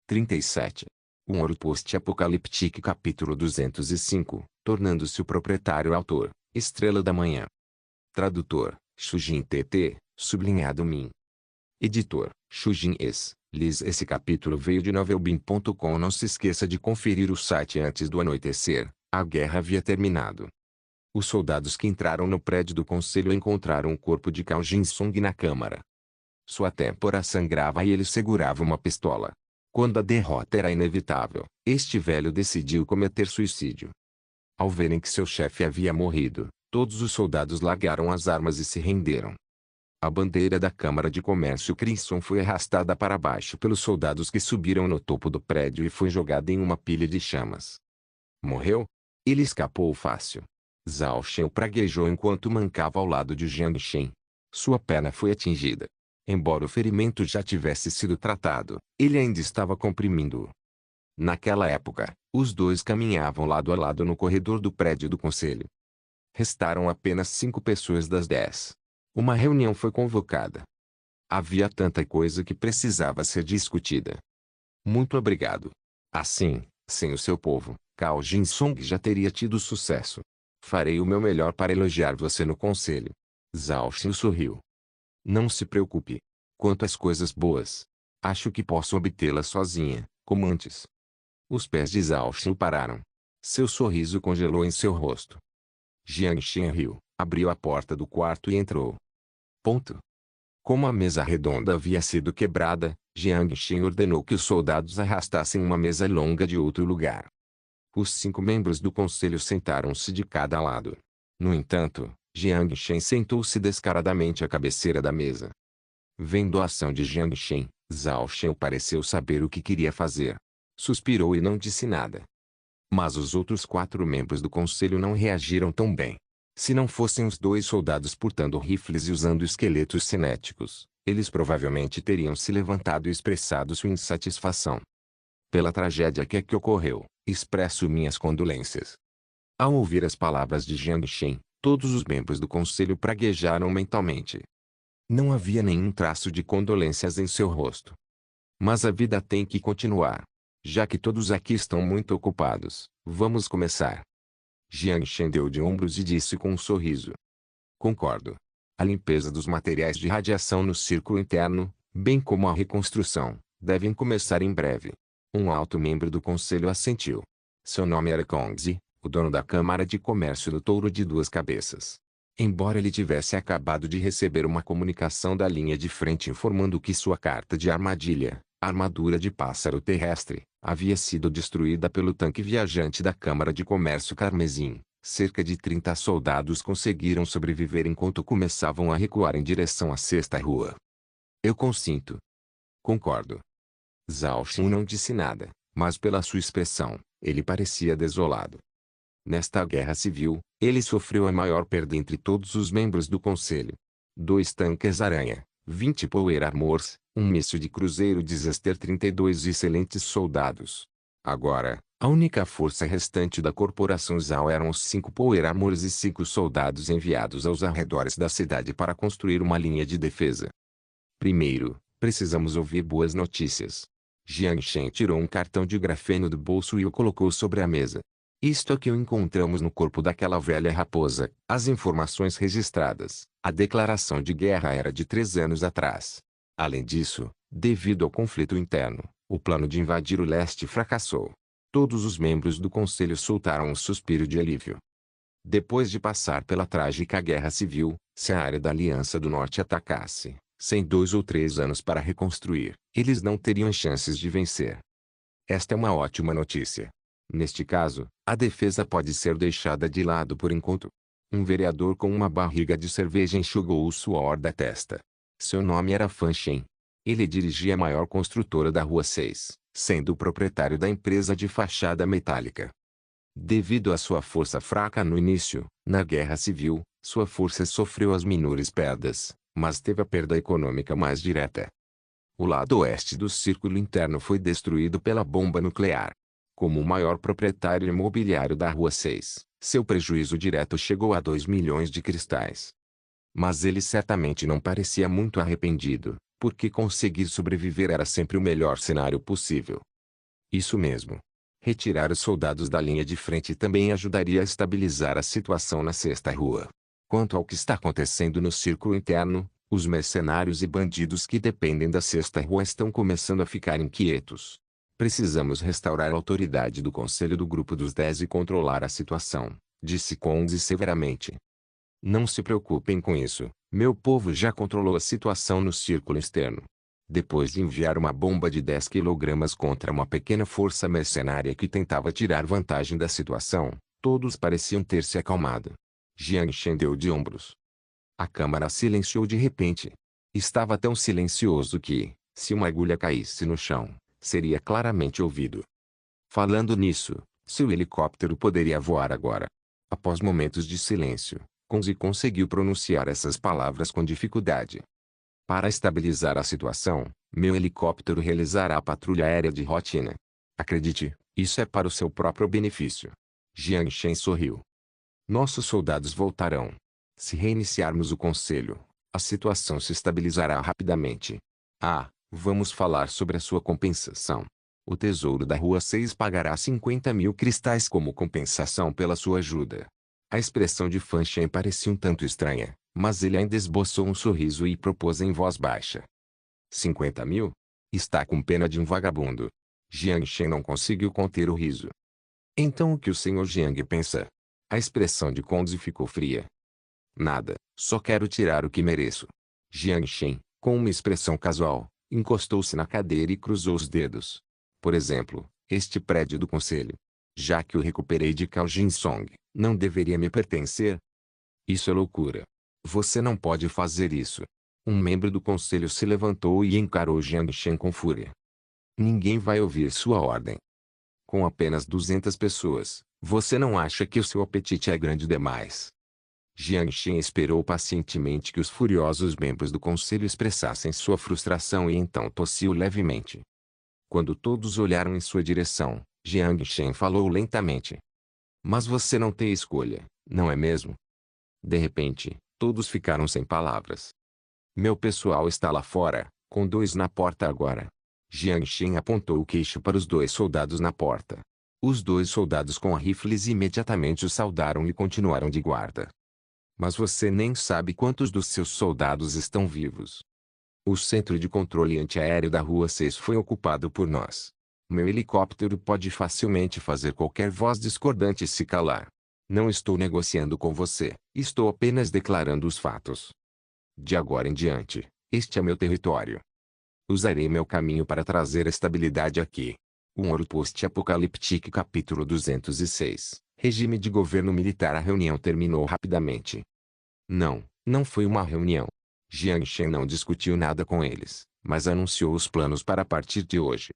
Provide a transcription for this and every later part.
37. Um Ouro Post-Apocaliptique capítulo 205, tornando-se o proprietário autor, Estrela da Manhã. Tradutor, Shujin TT, sublinhado Min. Editor, Shujin Es, Liz. Esse capítulo veio de novelbin.com. Não se esqueça de conferir o site antes do anoitecer, a guerra havia terminado. Os soldados que entraram no prédio do conselho encontraram o corpo de Cao Jinsong na câmara. Sua têmpora sangrava e ele segurava uma pistola. Quando a derrota era inevitável, este velho decidiu cometer suicídio. Ao verem que seu chefe havia morrido, todos os soldados largaram as armas e se renderam. A bandeira da Câmara de Comércio Crimson foi arrastada para baixo pelos soldados que subiram no topo do prédio e foi jogada em uma pilha de chamas. Morreu? Ele escapou fácil. Zhao Shen praguejou enquanto mancava ao lado de Jiang Shen. Sua perna foi atingida. Embora o ferimento já tivesse sido tratado, ele ainda estava comprimindo-o. Naquela época, os dois caminhavam lado a lado no corredor do prédio do conselho. Restaram apenas 5 pessoas das 10. Uma reunião foi convocada. Havia tanta coisa que precisava ser discutida. Muito obrigado. Assim, sem o seu povo, Cao Jinsong já teria tido sucesso. Farei o meu melhor para elogiar você no conselho. Zhao Shen sorriu. Não se preocupe. Quanto às coisas boas, acho que posso obtê-las sozinha, como antes. Os pés de Zhao Shen pararam. Seu sorriso congelou em seu rosto. Jiang Shen riu, abriu a porta do quarto e entrou. Como a mesa redonda havia sido quebrada, Jiang Shen ordenou que os soldados arrastassem uma mesa longa de outro lugar. Os 5 membros do conselho sentaram-se de cada lado. No entanto, Jiang Shen sentou-se descaradamente à cabeceira da mesa. Vendo a ação de Jiang Shen, Zhao Shen pareceu saber o que queria fazer. Suspirou e não disse nada. Mas os outros 4 membros do conselho não reagiram tão bem. Se não fossem os 2 soldados portando rifles e usando esqueletos cinéticos, eles provavelmente teriam se levantado e expressado sua insatisfação. Pela tragédia que ocorreu, expresso minhas condolências. Ao ouvir as palavras de Jiang Shen, todos os membros do conselho praguejaram mentalmente. Não havia nenhum traço de condolências em seu rosto. Mas a vida tem que continuar. Já que todos aqui estão muito ocupados, vamos começar. Jiang Shen deu de ombros e disse com um sorriso. Concordo. A limpeza dos materiais de radiação no círculo interno, bem como a reconstrução, devem começar em breve. Um alto membro do conselho assentiu. Seu nome era Kongzi, o dono da Câmara de Comércio do Touro de 2 Cabeças. Embora ele tivesse acabado de receber uma comunicação da linha de frente informando que sua carta de armadilha, armadura de pássaro terrestre, havia sido destruída pelo tanque viajante da Câmara de Comércio Carmesim, cerca de 30 soldados conseguiram sobreviver enquanto começavam a recuar em direção à Sexta Rua. Eu consinto. Concordo. Zhao Shen não disse nada, mas pela sua expressão, ele parecia desolado. Nesta guerra civil, ele sofreu a maior perda entre todos os membros do conselho. 2 tanques-aranha, 20 Power Armors, um míssil de cruzeiro Disaster 32 excelentes soldados. Agora, a única força restante da corporação Zhao eram os 5 Power Armors e 5 soldados enviados aos arredores da cidade para construir uma linha de defesa. Primeiro, precisamos ouvir boas notícias. Jiang Shen tirou um cartão de grafeno do bolso e o colocou sobre a mesa. Isto é o que encontramos no corpo daquela velha raposa, as informações registradas. A declaração de guerra era de 3 anos atrás. Além disso, devido ao conflito interno, o plano de invadir o leste fracassou. Todos os membros do conselho soltaram um suspiro de alívio. Depois de passar pela trágica guerra civil, se a área da Aliança do Norte atacasse, sem 2 ou 3 anos para reconstruir, eles não teriam chances de vencer. Esta é uma ótima notícia. Neste caso, a defesa pode ser deixada de lado por enquanto. Um vereador com uma barriga de cerveja enxugou o suor da testa. Seu nome era Fan Shen. Ele dirigia a maior construtora da Rua 6, sendo o proprietário da empresa de fachada metálica. Devido à sua força fraca no início, na guerra civil, sua força sofreu as menores perdas, mas teve a perda econômica mais direta. O lado oeste do círculo interno foi destruído pela bomba nuclear. Como o maior proprietário imobiliário da Rua 6, seu prejuízo direto chegou a 2 milhões de cristais. Mas ele certamente não parecia muito arrependido, porque conseguir sobreviver era sempre o melhor cenário possível. Isso mesmo. Retirar os soldados da linha de frente também ajudaria a estabilizar a situação na sexta rua. Quanto ao que está acontecendo no círculo interno, os mercenários e bandidos que dependem da sexta rua estão começando a ficar inquietos. Precisamos restaurar a autoridade do Conselho do Grupo dos 10 e controlar a situação, disse Conde severamente. Não se preocupem com isso, meu povo já controlou a situação no círculo externo. Depois de enviar uma bomba de 10 quilogramas contra uma pequena força mercenária que tentava tirar vantagem da situação, todos pareciam ter se acalmado. Jiang Shen deu de ombros. A câmara silenciou de repente. Estava tão silencioso que, se uma agulha caísse no chão, seria claramente ouvido. Falando nisso, seu helicóptero poderia voar agora. Após momentos de silêncio, Konzi conseguiu pronunciar essas palavras com dificuldade. Para estabilizar a situação, meu helicóptero realizará a patrulha aérea de rotina. Acredite, isso é para o seu próprio benefício. Jiang Shen sorriu. Nossos soldados voltarão. Se reiniciarmos o conselho, a situação se estabilizará rapidamente. Vamos falar sobre a sua compensação. O tesouro da Rua 6 pagará 50 mil cristais como compensação pela sua ajuda. A expressão de Fan Shen parecia um tanto estranha, mas ele ainda esboçou um sorriso e propôs em voz baixa. 50 mil? Está com pena de um vagabundo. Jiang Shen não conseguiu conter o riso. Então o que o Sr. Jiang pensa? A expressão de Conde ficou fria. Nada, só quero tirar o que mereço. Jiang Shen, com uma expressão casual, encostou-se na cadeira e cruzou os dedos. Por exemplo, este prédio do conselho. Já que o recuperei de Cao Jinsong, não deveria me pertencer? Isso é loucura. Você não pode fazer isso. Um membro do conselho se levantou e encarou Jiang Shen com fúria. Ninguém vai ouvir sua ordem. Com apenas 200 pessoas, você não acha que o seu apetite é grande demais? Jiang Shen esperou pacientemente que os furiosos membros do conselho expressassem sua frustração e então tossiu levemente. Quando todos olharam em sua direção, Jiang Shen falou lentamente. Mas você não tem escolha, não é mesmo? De repente, todos ficaram sem palavras. Meu pessoal está lá fora, com 2 na porta agora. Jiang Shen apontou o queixo para os 2 soldados na porta. Os 2 soldados com rifles imediatamente o saudaram e continuaram de guarda. Mas você nem sabe quantos dos seus soldados estão vivos. O centro de controle antiaéreo da Rua 6 foi ocupado por nós. Meu helicóptero pode facilmente fazer qualquer voz discordante se calar. Não estou negociando com você, estou apenas declarando os fatos. De agora em diante, este é meu território. Usarei meu caminho para trazer estabilidade aqui. Um Ouro Post-Apocaliptique capítulo 206. Regime de governo militar. A reunião terminou rapidamente. Não foi uma reunião. Jiang Shen não discutiu nada com eles, mas anunciou os planos para a partir de hoje.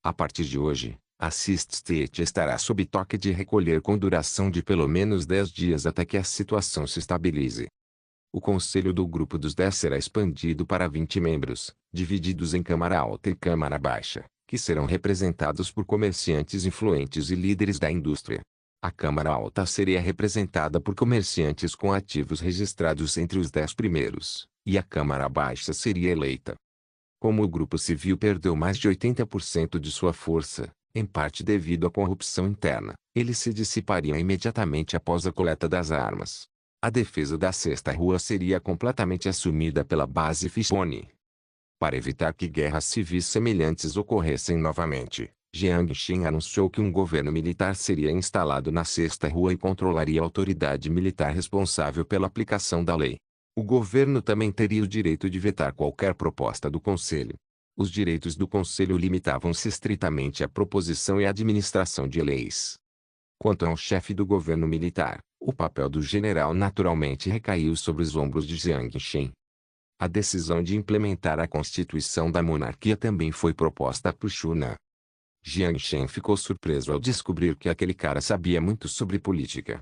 A partir de hoje, a Sixth State estará sob toque de recolher com duração de pelo menos 10 dias até que a situação se estabilize. O Conselho do Grupo dos 10 será expandido para 20 membros, divididos em Câmara Alta e Câmara Baixa, que serão representados por comerciantes influentes e líderes da indústria. A Câmara Alta seria representada por comerciantes com ativos registrados entre os 10 primeiros, e a Câmara Baixa seria eleita. Como o grupo civil perdeu mais de 80% de sua força, em parte devido à corrupção interna, eles se dissipariam imediatamente após a coleta das armas. A defesa da Sexta Rua seria completamente assumida pela base Fishbone. Para evitar que guerras civis semelhantes ocorressem novamente, Jiang Shen anunciou que um governo militar seria instalado na Sexta Rua e controlaria a autoridade militar responsável pela aplicação da lei. O governo também teria o direito de vetar qualquer proposta do Conselho. Os direitos do Conselho limitavam-se estritamente à proposição e administração de leis. Quanto ao chefe do governo militar, o papel do general naturalmente recaiu sobre os ombros de Jiang Shen. A decisão de implementar a Constituição da monarquia também foi proposta por Shuna. Jiang Shen ficou surpreso ao descobrir que aquele cara sabia muito sobre política.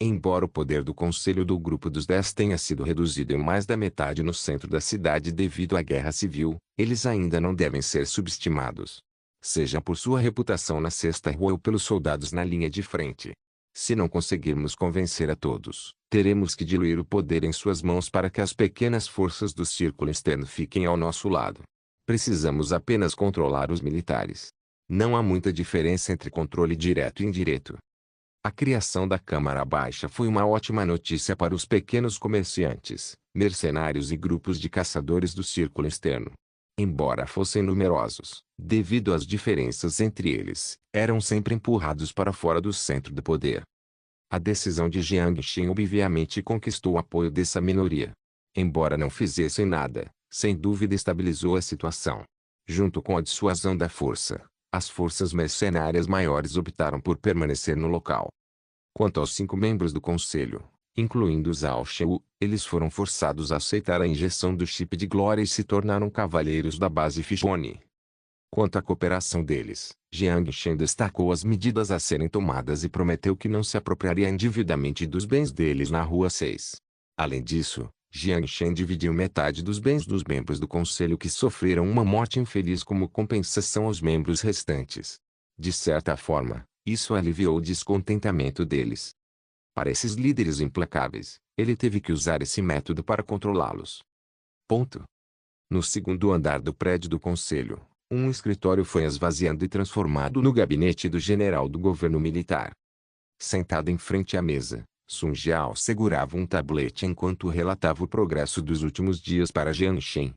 Embora o poder do Conselho do Grupo dos 10 tenha sido reduzido em mais da metade no centro da cidade devido à guerra civil, eles ainda não devem ser subestimados. Seja por sua reputação na Sexta Rua ou pelos soldados na linha de frente. Se não conseguirmos convencer a todos, teremos que diluir o poder em suas mãos para que as pequenas forças do círculo externo fiquem ao nosso lado. Precisamos apenas controlar os militares. Não há muita diferença entre controle direto e indireto. A criação da Câmara Baixa foi uma ótima notícia para os pequenos comerciantes, mercenários e grupos de caçadores do círculo externo. Embora fossem numerosos, devido às diferenças entre eles, eram sempre empurrados para fora do centro do poder. A decisão de Jiang Xin obviamente conquistou o apoio dessa minoria. Embora não fizessem nada, sem dúvida estabilizou a situação. Junto com a dissuasão da força, as forças mercenárias maiores optaram por permanecer no local. Quanto aos 5 membros do conselho, incluindo Zhao Xiu, eles foram forçados a aceitar a injeção do chip de glória e se tornaram cavaleiros da base Fishbone. Quanto à cooperação deles, Jiang Shen destacou as medidas a serem tomadas e prometeu que não se apropriaria indevidamente dos bens deles na Rua 6. Além disso, Jiang Shen dividiu metade dos bens dos membros do conselho que sofreram uma morte infeliz como compensação aos membros restantes. De certa forma, isso aliviou o descontentamento deles. Para esses líderes implacáveis, ele teve que usar esse método para controlá-los. Ponto. No segundo andar do prédio do conselho, um escritório foi esvaziado e transformado no gabinete do general do governo militar. Sentado em frente à mesa, Sun Jiao segurava um tablete enquanto relatava o progresso dos últimos dias para Jiang Shen.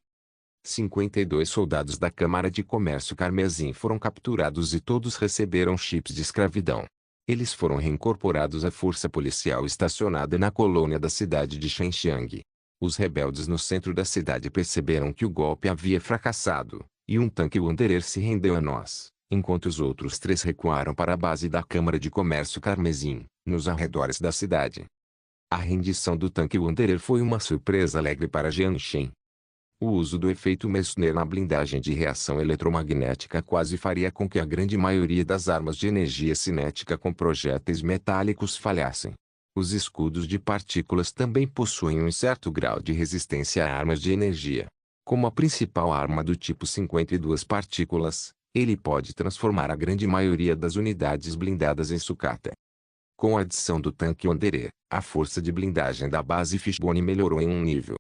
52 soldados da Câmara de Comércio Carmesim foram capturados e todos receberam chips de escravidão. Eles foram reincorporados à força policial estacionada na colônia da cidade de Shenxiang. Os rebeldes no centro da cidade perceberam que o golpe havia fracassado, e um tanque Wanderer se rendeu a nós, enquanto os outros 3 recuaram para a base da Câmara de Comércio Carmesim, nos arredores da cidade. A rendição do tanque Wanderer foi uma surpresa alegre para Jiang Shen. O uso do efeito Messner na blindagem de reação eletromagnética quase faria com que a grande maioria das armas de energia cinética com projéteis metálicos falhassem. Os escudos de partículas também possuem um certo grau de resistência a armas de energia. Como a principal arma do tipo 52 partículas, ele pode transformar a grande maioria das unidades blindadas em sucata. Com a adição do tanque Wanderer, a força de blindagem da base Fishbone melhorou em um nível.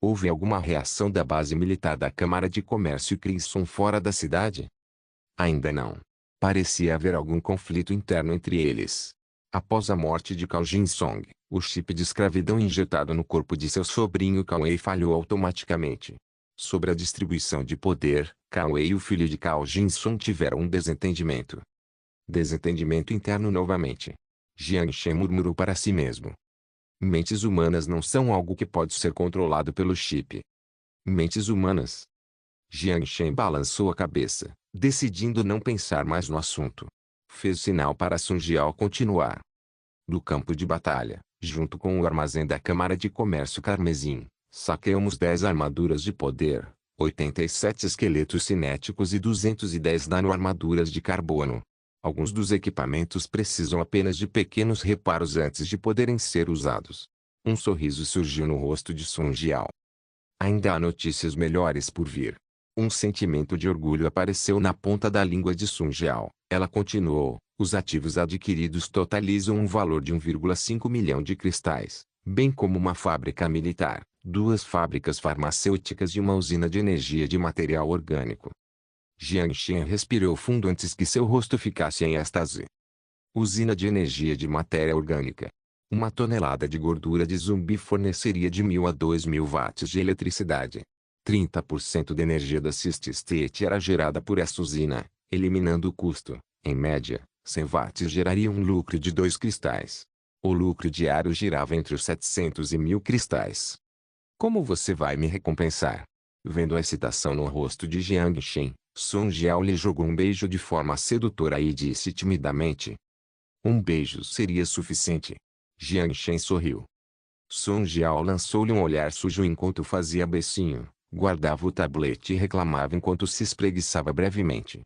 Houve alguma reação da base militar da Câmara de Comércio Crimson fora da cidade? Ainda não. Parecia haver algum conflito interno entre eles. Após a morte de Cao Jinsong, o chip de escravidão injetado no corpo de seu sobrinho Cao Wei falhou automaticamente. Sobre a distribuição de poder, Cao Wei e o filho de Cao Jinsong tiveram um desentendimento. Desentendimento interno novamente. Jiang Shen murmurou para si mesmo. Mentes humanas não são algo que pode ser controlado pelo chip. Mentes humanas. Jiang Shen balançou a cabeça, decidindo não pensar mais no assunto. Fez sinal para Sun Jiao continuar. Do campo de batalha, junto com o armazém da Câmara de Comércio Carmesim, saqueamos 10 armaduras de poder, 87 esqueletos cinéticos e 210 nanoarmaduras de carbono. Alguns dos equipamentos precisam apenas de pequenos reparos antes de poderem ser usados. Um sorriso surgiu no rosto de Sun Jiao. Ainda há notícias melhores por vir. Um sentimento de orgulho apareceu na ponta da língua de Sun Jiao. Ela continuou, os ativos adquiridos totalizam um valor de 1,5 milhão de cristais, bem como uma fábrica militar, 2 fábricas farmacêuticas e uma usina de energia de material orgânico. Jiang Shen respirou fundo antes que seu rosto ficasse em êxtase. Usina de energia de matéria orgânica. 1 tonelada de gordura de zumbi forneceria de 1.000 a 2.000 watts de eletricidade. 30% da energia da System era gerada por esta usina, eliminando o custo. Em média, 100 watts geraria um lucro de 2 cristais. O lucro diário girava entre os 700 e 1.000 cristais. Como você vai me recompensar? Vendo a excitação no rosto de Jiang Shen, Sun Jiao lhe jogou um beijo de forma sedutora e disse timidamente. Um beijo seria suficiente. Jiang Shen sorriu. Sun Jiao lançou-lhe um olhar sujo enquanto fazia beicinho, guardava o tablete e reclamava enquanto se espreguiçava brevemente.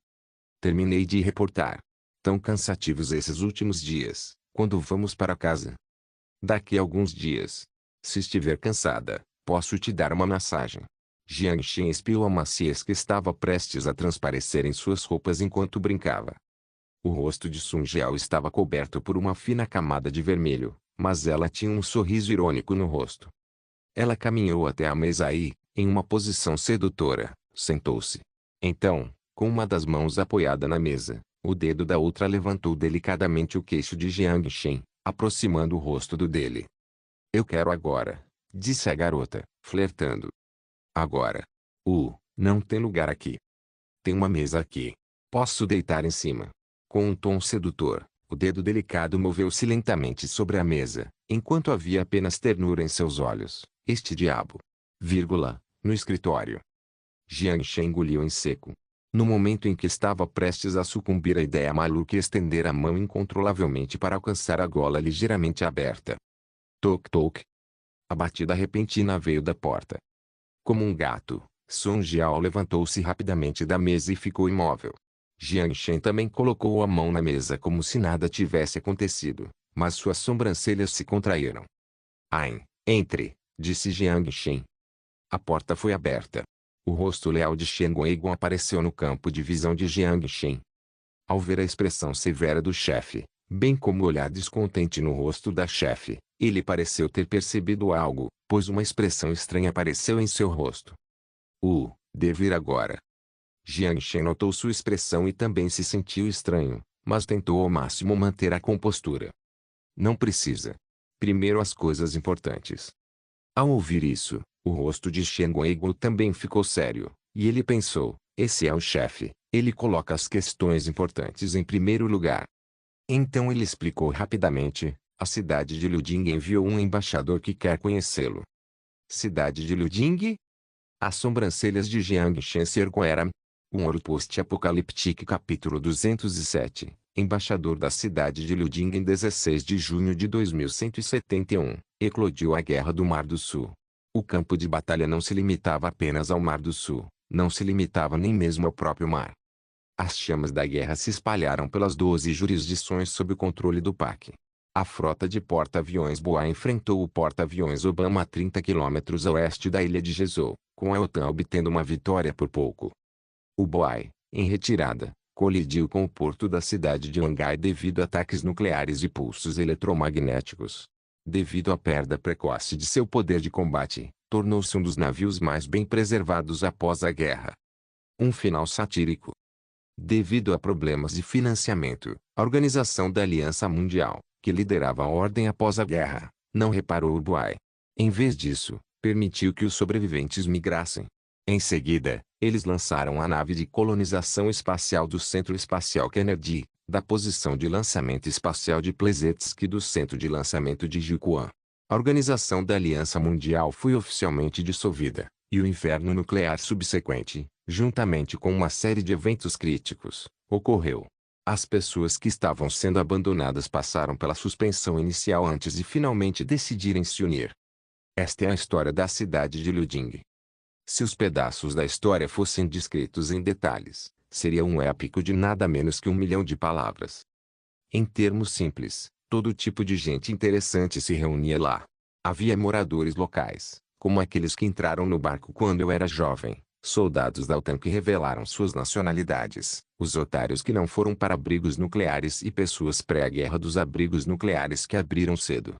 Terminei de reportar. Tão cansativos esses últimos dias, quando vamos para casa? Daqui a alguns dias. Se estiver cansada, posso te dar uma massagem. Jiang Shen espiou a maciez que estava prestes a transparecer em suas roupas enquanto brincava. O rosto de Sun Jiao estava coberto por uma fina camada de vermelho, mas ela tinha um sorriso irônico no rosto. Ela caminhou até a mesa e, em uma posição sedutora, sentou-se. Então, Com uma das mãos apoiada na mesa, o dedo da outra levantou delicadamente o queixo de Jiang Shen, aproximando o rosto do dele. Eu quero agora, disse a garota, flertando. Agora. Não tem lugar aqui. Tem uma mesa aqui. Posso deitar em cima. Com um tom sedutor, o dedo delicado moveu-se lentamente sobre a mesa, enquanto havia apenas ternura em seus olhos. Este diabo. No escritório. Jiang Shen engoliu em seco. No momento em que estava prestes a sucumbir à ideia maluca e estender a mão incontrolavelmente para alcançar a gola ligeiramente aberta. Toc-toc. A batida repentina veio da porta. Como um gato, Song Jiao levantou-se rapidamente da mesa e ficou imóvel. Jiang Shen também colocou a mão na mesa como se nada tivesse acontecido, mas suas sobrancelhas se contraíram. Entre, disse Jiang Shen. A porta foi aberta. O rosto leal de Shen Guoigon apareceu no campo de visão de Jiang Shen. Ao ver a expressão severa do chefe, bem como o olhar descontente no rosto da chefe, ele pareceu ter percebido algo, pois uma expressão estranha apareceu em seu rosto. Devo ir agora. Jiang Shen notou sua expressão e também se sentiu estranho, mas tentou ao máximo manter a compostura. Não precisa. Primeiro as coisas importantes. Ao ouvir isso, o rosto de Shen Guoigon também ficou sério, e ele pensou, esse é o chefe, ele coloca as questões importantes em primeiro lugar. Então ele explicou rapidamente, a cidade de Liuding enviou um embaixador que quer conhecê-lo. Cidade de Liuding? As sobrancelhas de Jiang Shen se ergueram. Um ouro post-apocalíptico capítulo 207, embaixador da cidade de Liuding em 16 de junho de 2171, eclodiu a Guerra do Mar do Sul. O campo de batalha não se limitava apenas ao Mar do Sul, não se limitava nem mesmo ao próprio mar. As chamas da guerra se espalharam pelas 12 jurisdições sob o controle do PAC. A frota de porta-aviões Boa enfrentou o porta-aviões Obama a 30 quilômetros a oeste da ilha de Jeju, com a OTAN obtendo uma vitória por pouco. O Boai, em retirada, colidiu com o porto da cidade de Langai devido a ataques nucleares e pulsos eletromagnéticos. Devido à perda precoce de seu poder de combate, tornou-se um dos navios mais bem preservados após a guerra. Um final satírico. Devido a problemas de financiamento, a Organização da Aliança Mundial, que liderava a ordem após a guerra, não reparou o Boai. Em vez disso, permitiu que os sobreviventes migrassem. Em seguida, eles lançaram a nave de colonização espacial do Centro Espacial Kennedy, da posição de lançamento espacial de Plesetsk e do centro de lançamento de Jiuquan. A Organização da Aliança Mundial foi oficialmente dissolvida, e o inverno nuclear subsequente, juntamente com uma série de eventos críticos, ocorreu. As pessoas que estavam sendo abandonadas passaram pela suspensão inicial antes de finalmente decidirem se unir. Esta é a história da cidade de Liuding. Se os pedaços da história fossem descritos em detalhes, seria um épico de nada menos que 1 milhão de palavras. Em termos simples, todo tipo de gente interessante se reunia lá. Havia moradores locais, como aqueles que entraram no barco quando eu era jovem, soldados da OTAN que revelaram suas nacionalidades, os otários que não foram para abrigos nucleares e pessoas pré-guerra dos abrigos nucleares que abriram cedo.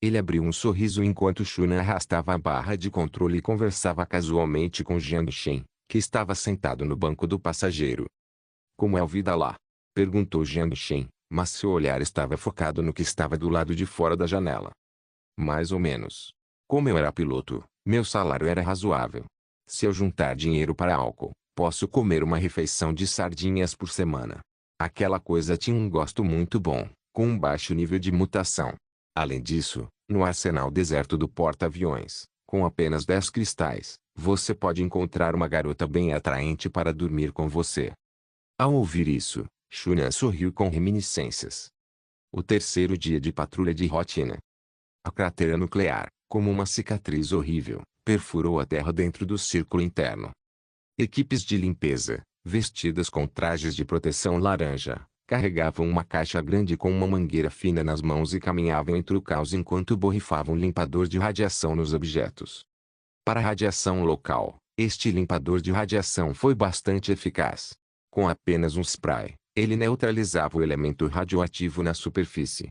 Ele abriu um sorriso enquanto Shuna arrastava a barra de controle e conversava casualmente com Jiang Shen, que estava sentado no banco do passageiro. Como é a vida lá? Perguntou Jiang Shen, mas seu olhar estava focado no que estava do lado de fora da janela. Mais ou menos. Como eu era piloto, meu salário era razoável. Se eu juntar dinheiro para álcool, posso comer uma refeição de sardinhas por semana. Aquela coisa tinha um gosto muito bom, com um baixo nível de mutação. Além disso, no arsenal deserto do porta-aviões, com apenas 10 cristais, você pode encontrar uma garota bem atraente para dormir com você. Ao ouvir isso, Shuna sorriu com reminiscências. O terceiro dia de patrulha de rotina. A cratera nuclear, como uma cicatriz horrível, perfurou a terra dentro do círculo interno. Equipes de limpeza, vestidas com trajes de proteção laranja, carregavam uma caixa grande com uma mangueira fina nas mãos e caminhavam entre o caos enquanto borrifavam limpador de radiação nos objetos. Para a radiação local, este limpador de radiação foi bastante eficaz. Com apenas um spray, ele neutralizava o elemento radioativo na superfície.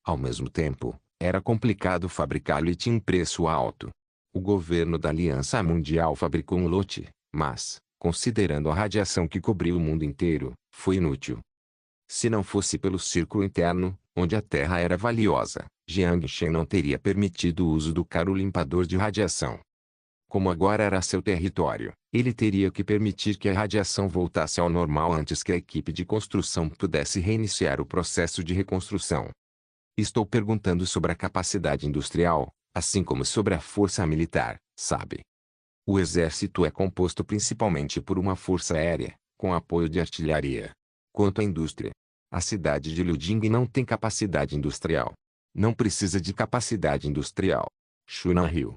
Ao mesmo tempo, era complicado fabricá-lo e tinha um preço alto. O governo da Aliança Mundial fabricou um lote, mas, considerando a radiação que cobriu o mundo inteiro, foi inútil. Se não fosse pelo círculo interno, onde a Terra era valiosa, Jiang Shen não teria permitido o uso do caro limpador de radiação. Como agora era seu território, ele teria que permitir que a radiação voltasse ao normal antes que a equipe de construção pudesse reiniciar o processo de reconstrução. Estou perguntando sobre a capacidade industrial, assim como sobre a força militar, sabe? O exército é composto principalmente por uma força aérea, com apoio de artilharia. Quanto à indústria, a cidade de Liuding não tem capacidade industrial. Não precisa de capacidade industrial. Shunan riu.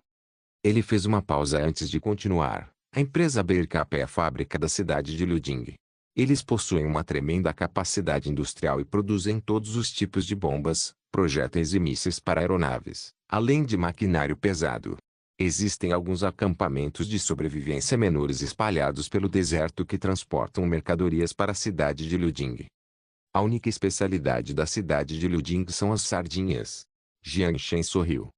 Ele fez uma pausa antes de continuar. A empresa BRKP é a fábrica da cidade de Liuding. Eles possuem uma tremenda capacidade industrial e produzem todos os tipos de bombas, projéteis e mísseis para aeronaves, além de maquinário pesado. Existem alguns acampamentos de sobrevivência menores espalhados pelo deserto que transportam mercadorias para a cidade de Liuding. A única especialidade da cidade de Liuding são as sardinhas. Jiang Shen sorriu.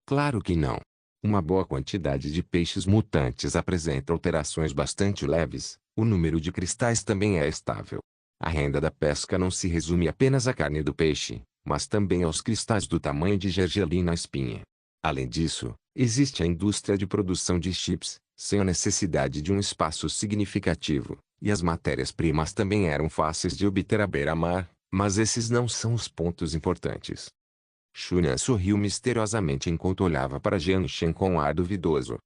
Claro que não. Uma boa quantidade de peixes mutantes apresenta alterações bastante leves, o número de cristais também é estável. A renda da pesca não se resume apenas à carne do peixe, mas também aos cristais do tamanho de gergelim na espinha. Além disso, existe a indústria de produção de chips, sem a necessidade de um espaço significativo, e as matérias-primas também eram fáceis de obter à beira-mar, mas esses não são os pontos importantes. Shunan sorriu misteriosamente enquanto olhava para Jiang Shen com um ar duvidoso.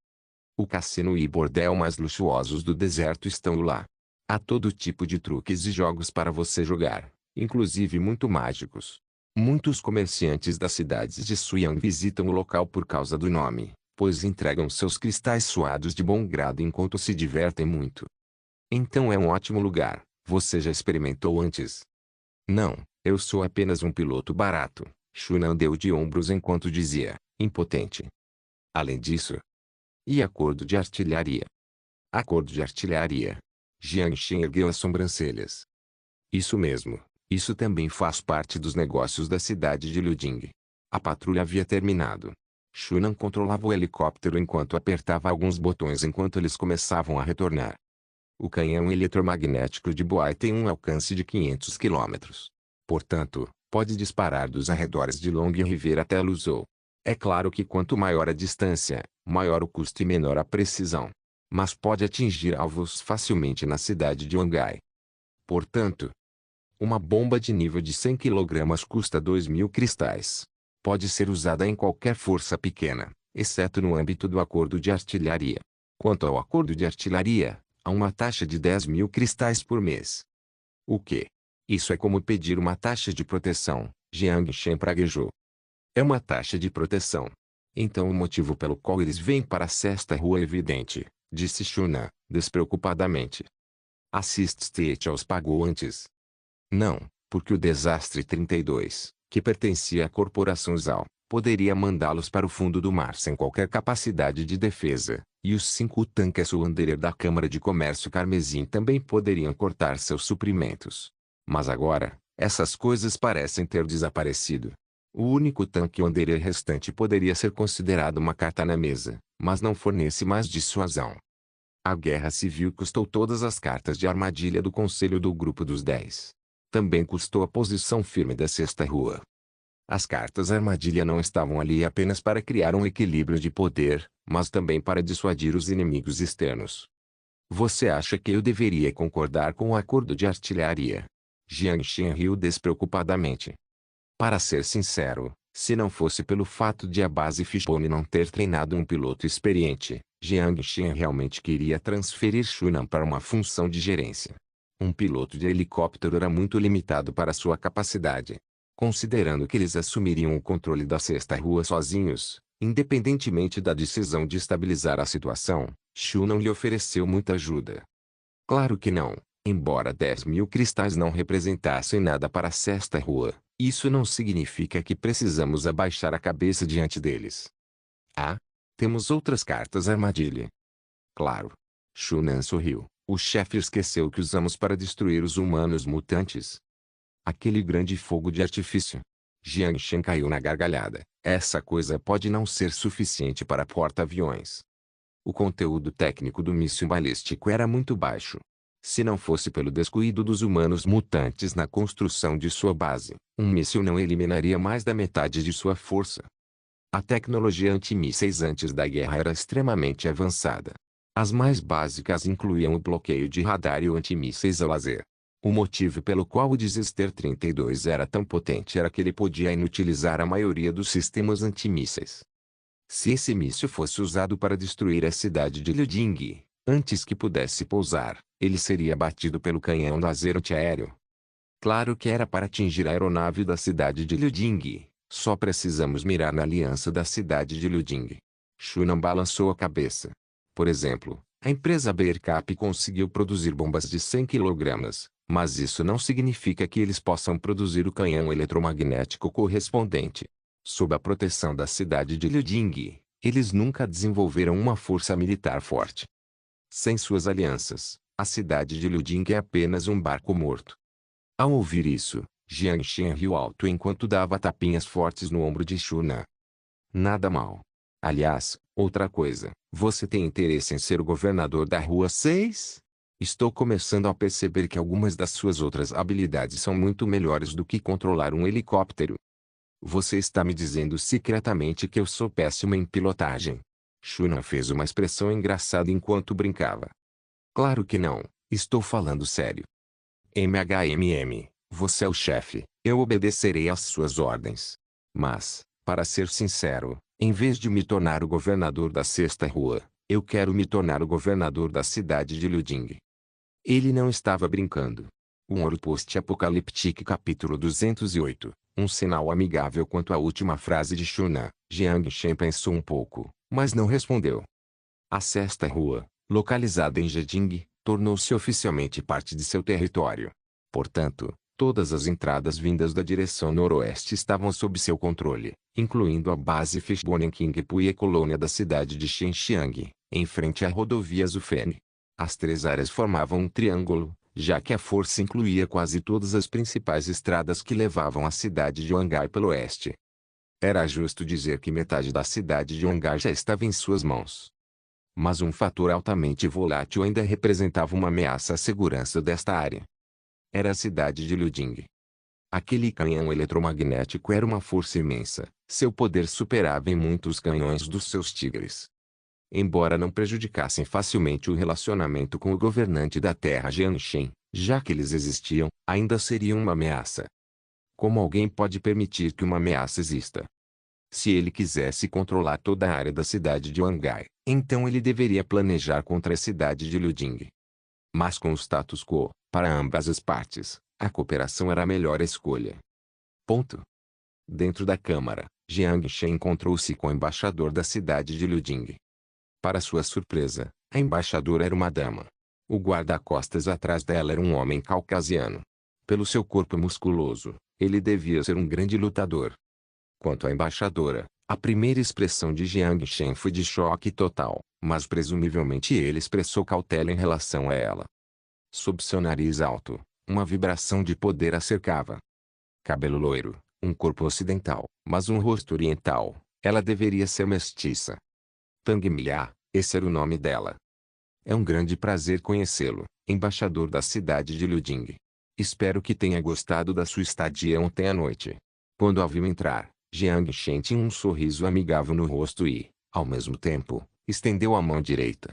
O cassino e bordel mais luxuosos do deserto estão lá. Há todo tipo de truques e jogos para você jogar, inclusive muito mágicos. Muitos comerciantes das cidades de Suyang visitam o local por causa do nome, pois entregam seus cristais suados de bom grado enquanto se divertem muito. Então é um ótimo lugar. Você já experimentou antes? Não, eu sou apenas um piloto barato. Shunan deu de ombros enquanto dizia, impotente. Além disso. E acordo de artilharia? Acordo de artilharia. Jiang Shen ergueu as sobrancelhas. Isso mesmo, isso também faz parte dos negócios da cidade de Liuding. A patrulha havia terminado. Shunan controlava o helicóptero enquanto apertava alguns botões enquanto eles começavam a retornar. O canhão eletromagnético de Boai tem um alcance de 500 km. Portanto, pode disparar dos arredores de Long River até Luzhou. É claro que quanto maior a distância, maior o custo e menor a precisão. Mas pode atingir alvos facilmente na cidade de Wangai. Portanto, uma bomba de nível de 100 kg custa 2.000 cristais. Pode ser usada em qualquer força pequena, exceto no âmbito do acordo de artilharia. Quanto ao acordo de artilharia, há uma taxa de 10.000 cristais por mês. O quê? Isso é como pedir uma taxa de proteção, Jiang Shen praguejou. É uma taxa de proteção. Então o motivo pelo qual eles vêm para esta rua é evidente, disse Shunan, despreocupadamente. A State os pagou antes. Não, porque o Desastre 32, que pertencia à corporação Zhao, poderia mandá-los para o fundo do mar sem qualquer capacidade de defesa, e os 5 tanques Wanderer da Câmara de Comércio Carmesim também poderiam cortar seus suprimentos. Mas agora, essas coisas parecem ter desaparecido. O único tanque Wanderer restante poderia ser considerado uma carta na mesa, mas não fornece mais dissuasão. A guerra civil custou todas as cartas de armadilha do Conselho do Grupo dos 10. Também custou a posição firme da Sexta Rua. As cartas armadilha não estavam ali apenas para criar um equilíbrio de poder, mas também para dissuadir os inimigos externos. Você acha que eu deveria concordar com o acordo de artilharia? Jiang Shen riu despreocupadamente. Para ser sincero, se não fosse pelo fato de a base Fishbone não ter treinado um piloto experiente, Jiang Shen realmente queria transferir Shunan para uma função de gerência. Um piloto de helicóptero era muito limitado para sua capacidade. Considerando que eles assumiriam o controle da Sexta Rua sozinhos, independentemente da decisão de estabilizar a situação, Shunan lhe ofereceu muita ajuda. Claro que não. Embora 10.000 cristais não representassem nada para a Sexta Rua, isso não significa que precisamos abaixar a cabeça diante deles. Ah? Temos outras cartas armadilha. Claro. Shunan sorriu. O chefe esqueceu que usamos para destruir os humanos mutantes. Aquele grande fogo de artifício. Jiang Shen caiu na gargalhada. Essa coisa pode não ser suficiente para porta-aviões. O conteúdo técnico do míssil balístico era muito baixo. Se não fosse pelo descuido dos humanos mutantes na construção de sua base, um míssil não eliminaria mais da metade de sua força. A tecnologia antimísseis antes da guerra era extremamente avançada. As mais básicas incluíam o bloqueio de radar e o antimísseis a laser. O motivo pelo qual o Desester 32 era tão potente era que ele podia inutilizar a maioria dos sistemas antimísseis. Se esse míssil fosse usado para destruir a cidade de Liuding, antes que pudesse pousar, ele seria abatido pelo canhão laser antiaéreo. Claro que era para atingir a aeronave da cidade de Liuding. Só precisamos mirar na aliança da cidade de Liuding. Shunan balançou a cabeça. Por exemplo, a empresa Bearcap conseguiu produzir bombas de 100 kg, mas isso não significa que eles possam produzir o canhão eletromagnético correspondente. Sob a proteção da cidade de Liuding, eles nunca desenvolveram uma força militar forte. Sem suas alianças, a cidade de Liuding é apenas um barco morto. Ao ouvir isso, Jiang Shen riu alto enquanto dava tapinhas fortes no ombro de Shunan. Nada mal. Aliás, outra coisa, você tem interesse em ser o governador da Rua 6? Estou começando a perceber que algumas das suas outras habilidades são muito melhores do que controlar um helicóptero. Você está me dizendo secretamente que eu sou péssimo em pilotagem. Shunan fez uma expressão engraçada enquanto brincava. Claro que não, estou falando sério. MHMM. Você é o chefe, eu obedecerei às suas ordens. Mas, para ser sincero, em vez de me tornar o governador da Sexta Rua, eu quero me tornar o governador da cidade de Liuding. Ele não estava brincando. Um Ouro Post-Apocaliptic capítulo 208, um sinal amigável quanto à última frase de Shunan. Jiang Shen pensou um pouco, mas não respondeu. A Sexta Rua, localizada em Jeding, tornou-se oficialmente parte de seu território. Portanto, todas as entradas vindas da direção noroeste estavam sob seu controle, incluindo a base Fishbone em Qingpu e a colônia da cidade de Xinjiang, em frente à rodovia Zhufen. As três áreas formavam um triângulo, já que a força incluía quase todas as principais estradas que levavam à cidade de Huangai pelo oeste. Era justo dizer que metade da cidade de Huangai já estava em suas mãos. Mas um fator altamente volátil ainda representava uma ameaça à segurança desta área. Era a cidade de Liuding. Aquele canhão eletromagnético era uma força imensa, seu poder superava em muito os canhões dos seus tigres. Embora não prejudicassem facilmente o relacionamento com o governante da Terra Jiang Shen, já que eles existiam, ainda seriam uma ameaça. Como alguém pode permitir que uma ameaça exista? Se ele quisesse controlar toda a área da cidade de Huangai, então ele deveria planejar contra a cidade de Liuding. Mas com o status quo, para ambas as partes, a cooperação era a melhor escolha. Ponto. Dentro da Câmara, Jiang Shen encontrou-se com o embaixador da cidade de Liuding. Para sua surpresa, a embaixadora era uma dama. O guarda-costas atrás dela era um homem caucasiano. Pelo seu corpo musculoso, ele devia ser um grande lutador. Quanto à embaixadora, a primeira expressão de Jiang Shen foi de choque total, mas presumivelmente ele expressou cautela em relação a ela. Sob seu nariz alto, uma vibração de poder a cercava. Cabelo loiro, um corpo ocidental, mas um rosto oriental, ela deveria ser mestiça. Tang Mia, esse era o nome dela. É um grande prazer conhecê-lo, embaixador da cidade de Liuding. Espero que tenha gostado da sua estadia ontem à noite. Quando a viu entrar, Jiang Shen tinha um sorriso amigável no rosto e, ao mesmo tempo, estendeu a mão direita.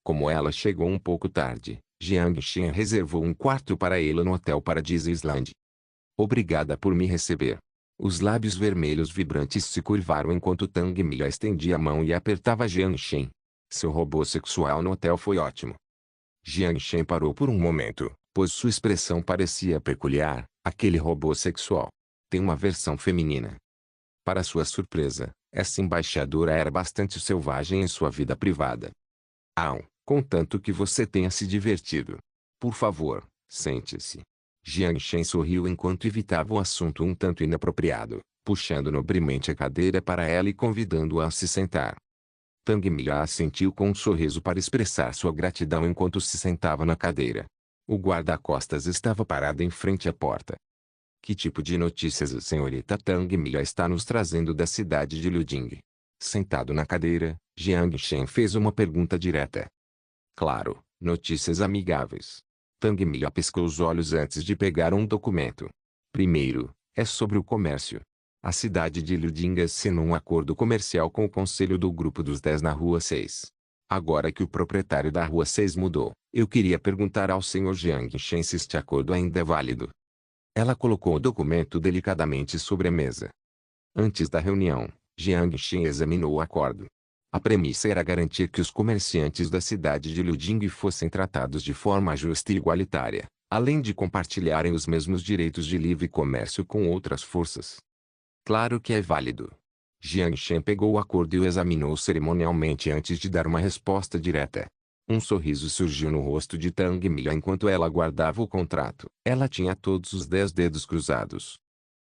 Como ela chegou um pouco tarde, Jiang Shen reservou um quarto para ela no Hotel Paradise Island. Obrigada por me receber. Os lábios vermelhos vibrantes se curvaram enquanto Tang Mia estendia a mão e apertava Jiang Shen. Seu robô sexual no hotel foi ótimo. Jiang Shen parou por um momento, pois sua expressão parecia peculiar. Aquele robô sexual tem uma versão feminina. Para sua surpresa, essa embaixadora era bastante selvagem em sua vida privada. Contanto que você tenha se divertido. Por favor, sente-se. Jiang Shen sorriu enquanto evitava um assunto um tanto inapropriado, puxando nobremente a cadeira para ela e convidando-a a se sentar. Tang Mia assentiu com um sorriso para expressar sua gratidão enquanto se sentava na cadeira. O guarda-costas estava parado em frente à porta. Que tipo de notícias a senhorita Tang Mia está nos trazendo da cidade de Liuding? Sentado na cadeira, Jiang Shen fez uma pergunta direta. Claro, notícias amigáveis. Tang Mia piscou os olhos antes de pegar um documento. Primeiro, é sobre o comércio. A cidade de Liuding assinou um acordo comercial com o Conselho do Grupo dos 10 na Rua 6. Agora que o proprietário da Rua 6 mudou, eu queria perguntar ao Sr. Jiang Shen se este acordo ainda é válido. Ela colocou o documento delicadamente sobre a mesa. Antes da reunião, Jiang Shen examinou o acordo. A premissa era garantir que os comerciantes da cidade de Liuding fossem tratados de forma justa e igualitária, além de compartilharem os mesmos direitos de livre comércio com outras forças. Claro que é válido. Jiang Shen pegou o acordo e o examinou cerimonialmente antes de dar uma resposta direta. Um sorriso surgiu no rosto de Tang Mia enquanto ela guardava o contrato. Ela tinha todos os 10 dedos cruzados.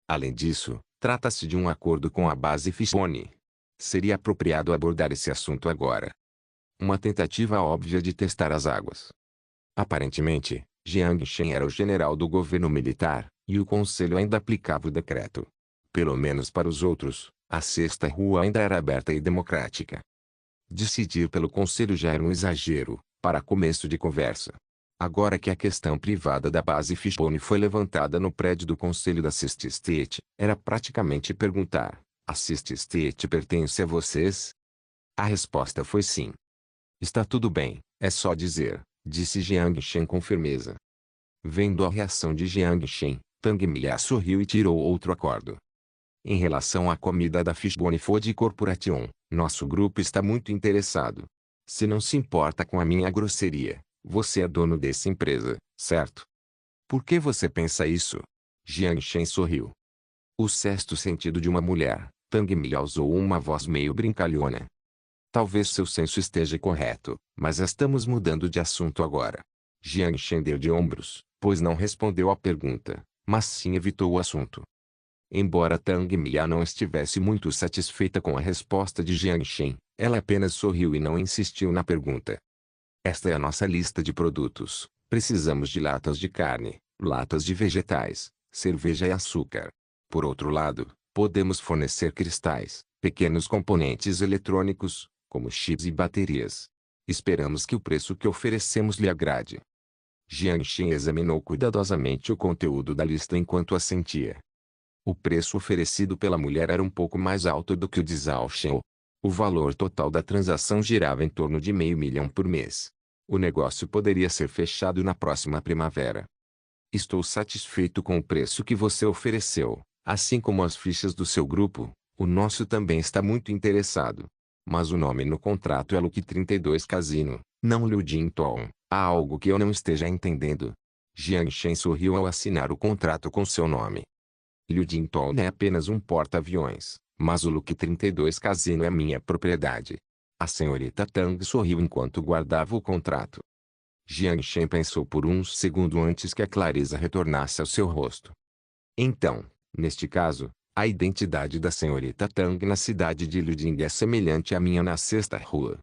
Além disso, trata-se de um acordo com a base Fishbone. Seria apropriado abordar esse assunto agora. Uma tentativa óbvia de testar as águas. Aparentemente, Jiang Shen era o general do governo militar, e o conselho ainda aplicava o decreto. Pelo menos para os outros, a sexta rua ainda era aberta e democrática. Decidir pelo conselho já era um exagero, para começo de conversa. Agora que a questão privada da base Fishbone foi levantada no prédio do conselho da Sixth State, era praticamente perguntar: a Sixth State pertence a vocês? A resposta foi sim. Está tudo bem, é só dizer, disse Jiang Shen com firmeza. Vendo a reação de Jiang Shen, Tang Mia sorriu e tirou outro acordo. Em relação à comida da Fishbone Food Corporation, nosso grupo está muito interessado. Se não se importa com a minha grosseria, você é dono dessa empresa, certo? Por que você pensa isso? Jiang Shen sorriu. O sexto sentido de uma mulher, Tang Mia usou uma voz meio brincalhona. Talvez seu senso esteja correto, mas estamos mudando de assunto agora. Jiang Shen deu de ombros, pois não respondeu à pergunta, mas sim evitou o assunto. Embora Tang Mia não estivesse muito satisfeita com a resposta de Jiang Shen, ela apenas sorriu e não insistiu na pergunta. Esta é a nossa lista de produtos. Precisamos de latas de carne, latas de vegetais, cerveja e açúcar. Por outro lado, podemos fornecer cristais, pequenos componentes eletrônicos, como chips e baterias. Esperamos que o preço que oferecemos lhe agrade. Jiang Shen examinou cuidadosamente o conteúdo da lista enquanto assentia. O preço oferecido pela mulher era um pouco mais alto do que o de Zhao Shen. O valor total da transação girava em torno de $500 mil por mês. O negócio poderia ser fechado na próxima primavera. Estou satisfeito com o preço que você ofereceu, assim como as fichas do seu grupo. O nosso também está muito interessado. Mas o nome no contrato é Lucky 32 Casino, não Liuding Town. Há algo que eu não esteja entendendo. Jiang Shen sorriu ao assinar o contrato com seu nome. Liuding Town é apenas um porta-aviões, mas o Lucky 32 Casino é minha propriedade. A senhorita Tang sorriu enquanto guardava o contrato. Jiang Shen pensou por um segundo antes que a clareza retornasse ao seu rosto. Então, neste caso, a identidade da senhorita Tang na cidade de Liuding é semelhante à minha na sexta rua.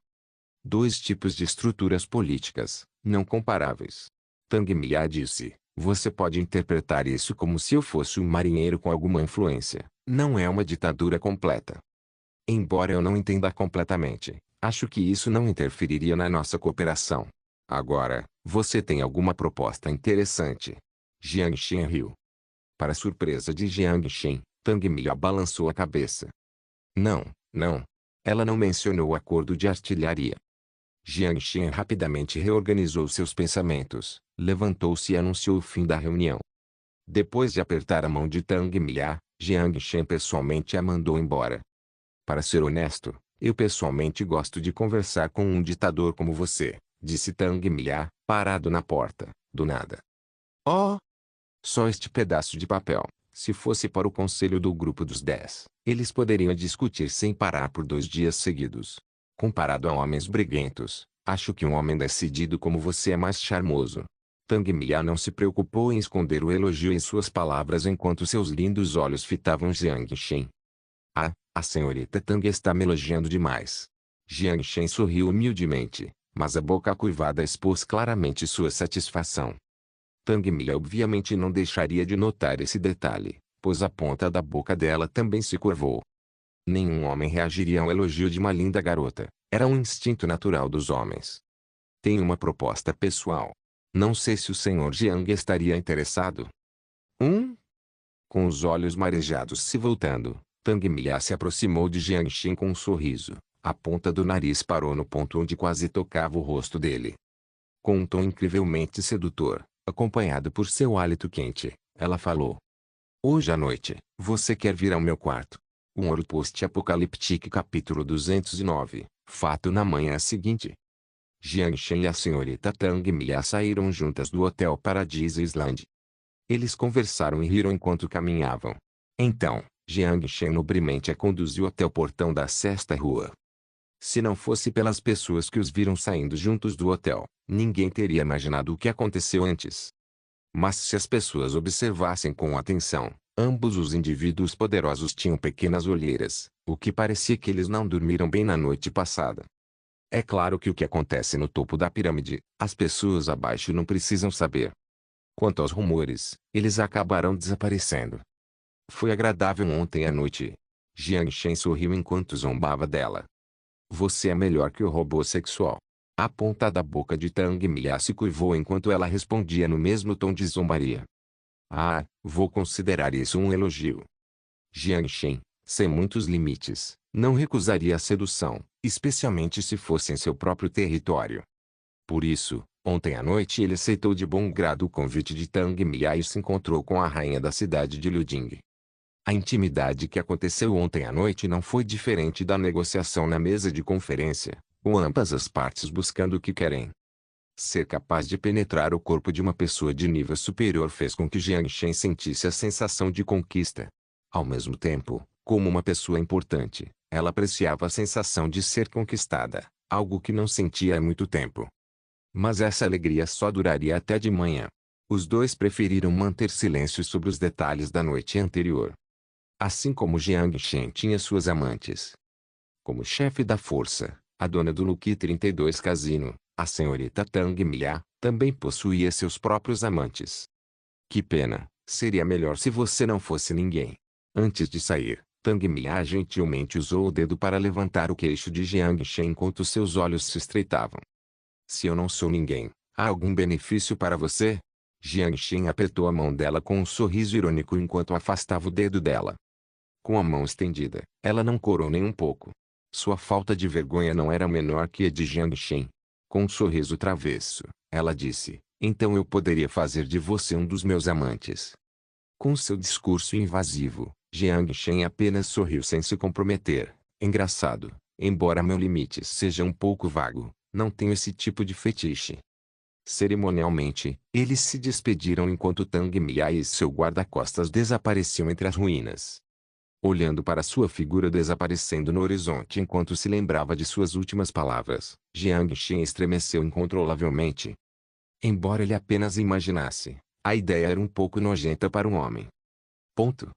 Dois tipos de estruturas políticas, não comparáveis. Tang Mia disse, você pode interpretar isso como se eu fosse um marinheiro com alguma influência, não é uma ditadura completa. Embora eu não entenda completamente, acho que isso não interferiria na nossa cooperação. Agora, você tem alguma proposta interessante? Jiang Shen riu. Para surpresa de Jiang Shen, Tang Mia balançou a cabeça. Não, não. Ela não mencionou o acordo de artilharia. Jiang Shen rapidamente reorganizou seus pensamentos, levantou-se e anunciou o fim da reunião. Depois de apertar a mão de Tang Mia, Jiang Shen pessoalmente a mandou embora. Para ser honesto, eu pessoalmente gosto de conversar com um ditador como você, disse Tang Mia, parado na porta, do nada. Oh! Só este pedaço de papel. Se fosse para o conselho do grupo dos 10, eles poderiam discutir sem parar por 2 dias seguidos. Comparado a homens briguentos, acho que um homem decidido como você é mais charmoso. Tang Mia não se preocupou em esconder o elogio em suas palavras enquanto seus lindos olhos fitavam Jiang Shen. Ah, a senhorita Tang está me elogiando demais. Jiang Shen sorriu humildemente, mas a boca curvada expôs claramente sua satisfação. Tang Mia obviamente não deixaria de notar esse detalhe, pois a ponta da boca dela também se curvou. Nenhum homem reagiria a um elogio de uma linda garota, Era um instinto natural dos homens. Tenho uma proposta pessoal. Não sei se o Sr. Jiang estaria interessado. Com os olhos marejados se voltando, Tang Mia se aproximou de Jiangxin com um sorriso. A ponta do nariz parou no ponto onde quase tocava o rosto dele. Com um tom incrivelmente sedutor, acompanhado por seu hálito quente, ela falou. Hoje à noite, você quer vir ao meu quarto? Um Ouro Post-Apocaliptique capítulo 209, fato na manhã seguinte. Jiangxin e a senhorita Tang Mia saíram juntas do Hotel Paradise Island. Eles conversaram e riram enquanto caminhavam. Então, Jiangxin nobremente a conduziu até o portão da sexta rua. Se não fosse pelas pessoas que os viram saindo juntos do hotel, ninguém teria imaginado o que aconteceu antes. Mas se as pessoas observassem com atenção, ambos os indivíduos poderosos tinham pequenas olheiras, o que parecia que eles não dormiram bem na noite passada. É claro que o que acontece no topo da pirâmide, as pessoas abaixo não precisam saber. Quanto aos rumores, eles acabarão desaparecendo. Foi agradável ontem à noite. Jiangxin sorriu enquanto zombava dela. Você é melhor que o robô sexual. A ponta da boca de Tang Mia se curvou enquanto ela respondia no mesmo tom de zombaria. Ah, vou considerar isso um elogio. Jiangxin, sem muitos limites, não recusaria a sedução, especialmente se fosse em seu próprio território. Por isso, ontem à noite ele aceitou de bom grado o convite de Tang Mia e se encontrou com a rainha da cidade de Liuding. A intimidade que aconteceu ontem à noite não foi diferente da negociação na mesa de conferência, com ambas as partes buscando o que querem. Ser capaz de penetrar o corpo de uma pessoa de nível superior fez com que Jiangxin sentisse a sensação de conquista. Ao mesmo tempo, como uma pessoa importante, ela apreciava a sensação de ser conquistada, algo que não sentia há muito tempo. Mas essa alegria só duraria até de manhã. Os dois preferiram manter silêncio sobre os detalhes da noite anterior. Assim como Jiangxin tinha suas amantes. Como chefe da força, a dona do Lucky 32 Casino, a senhorita Tang Mia, também possuía seus próprios amantes. Que pena, seria melhor se você não fosse ninguém. Antes de sair, Tang Mia gentilmente usou o dedo para levantar o queixo de Jiangxin enquanto seus olhos se estreitavam. Se eu não sou ninguém, há algum benefício para você? Jiangxin apertou a mão dela com um sorriso irônico enquanto afastava o dedo dela. Com a mão estendida, ela não corou nem um pouco. Sua falta de vergonha não era menor que a de Jiangxin. Com um sorriso travesso, ela disse, então eu poderia fazer de você um dos meus amantes. Com seu discurso invasivo, Jiangxin apenas sorriu sem se comprometer. Engraçado, embora meu limite seja um pouco vago, não tenho esse tipo de fetiche. Cerimonialmente, eles se despediram enquanto Tang Mia e seu guarda-costas desapareciam entre as ruínas. Olhando para sua figura desaparecendo no horizonte enquanto se lembrava de suas últimas palavras, Jiangxin estremeceu incontrolavelmente. Embora ele apenas imaginasse, a ideia era um pouco nojenta para um homem. Ponto.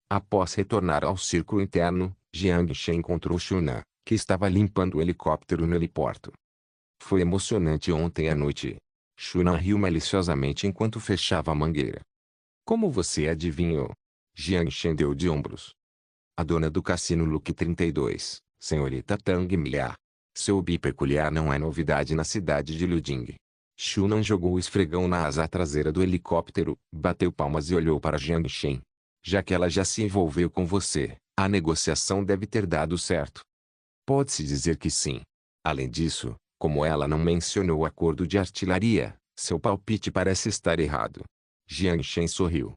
Após retornar ao círculo interno, Jiangxin encontrou Shunan, que estava limpando o helicóptero no heliporto. Foi emocionante ontem à noite. Shunan riu maliciosamente enquanto fechava a mangueira. Como você adivinhou? Jiangxin deu de ombros. A dona do cassino Lucky 32, senhorita Tang Mia. Seu bi peculiar não é novidade na cidade de Liuding. Shunan jogou o esfregão na asa traseira do helicóptero, bateu palmas e olhou para Jiangxin. Já que ela já se envolveu com você, a negociação deve ter dado certo. Pode-se dizer que sim. Além disso, como ela não mencionou o acordo de artilharia, seu palpite parece estar errado. Jiangxin sorriu.